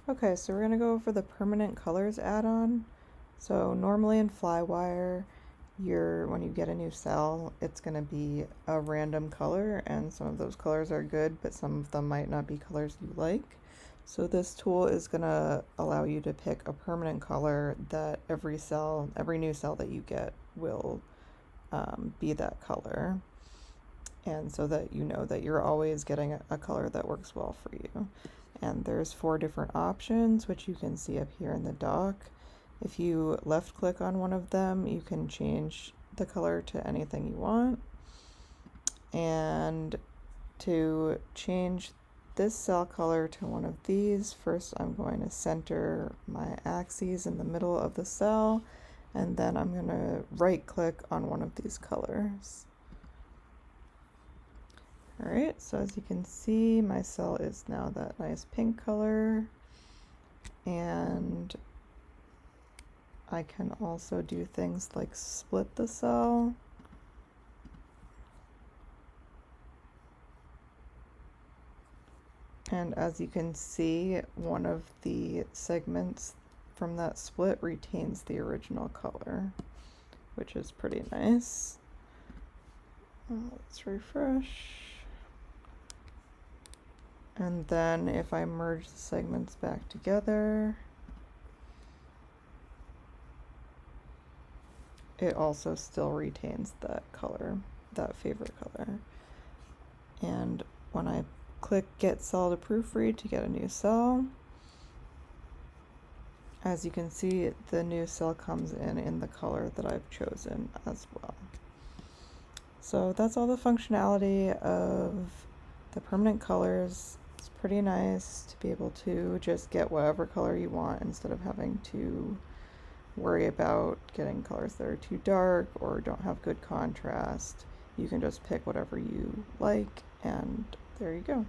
Okay, so we're going to go over the permanent colors add-on. So normally in FlyWire, when you get a new cell, it's going to be a random color, and some of those colors are good, but some of them might not be colors you like. So this tool is going to allow you to pick a permanent color that every new cell that you get will be that color. And so that you know that you're always getting a color that works well for you. And there's 4 different options, which you can see up here in the dock. If you left click on one of them, you can change the color to anything you want. And to change this cell color to one of these, first I'm going to center my axes in the middle of the cell, and then I'm going to right click on one of these colors. Alright, so as you can see, my cell is now that nice pink color, and I can also do things like split the cell. And as you can see, one of the segments from that split retains the original color, which is pretty nice. Let's refresh. And then if I merge the segments back together, it also still retains that color, that favorite color. And when I click Get Cell to Proofread to get a new cell, as you can see, the new cell comes in the color that I've chosen as well. So that's all the functionality of the permanent colors. It's pretty nice to be able to just get whatever color you want instead of having to worry about getting colors that are too dark or don't have good contrast. You can just pick whatever you like, and there you go.